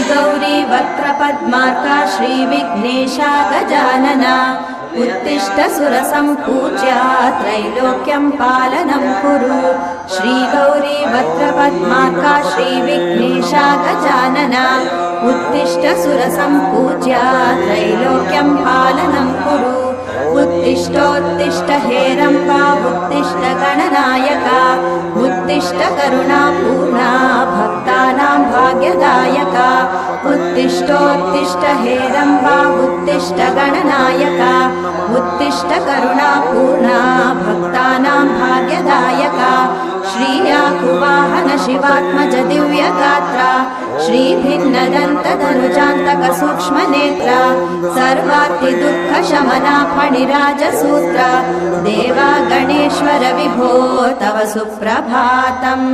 श्रीगौरी वक्त्रपद्मार्का श्रीविघ्नेशा गजानना उत्तिष्ठ सुरसम्पूज्य त्रैलोक्यं पालनं कुरु। श्रीगौरी वक्त्रपद्मार्का श्रीविघ्नेशा गजानना उत्तिष्ठ सुरसम्पूज्य त्रैलोक्यं पालनं कुरु। उत्तिष्ठोत्तिष्ठ हेरम्बा उत्तिष्ठ गणनायका उत्तिष्ठ करुणापूर्णा भक्तानां भाग्यदायका। उत्तिष्ठोत्तिष्ठ हेरम्बा उत्तिष्ठ गणनायका उत्तिष्ठ करुणापूर्णा भक्तानां भाग्यदायका। श्रीयाकुवाहन शिवात्मज दिव्यगात्रा श्रीभिन्नदन्तधनुजान्तक सूक्ष्मनेत्रा सर्वार्थिदुःखशमना फणिराजसूत्रा देवा गणेश्वर विभो तव सुप्रभातम्।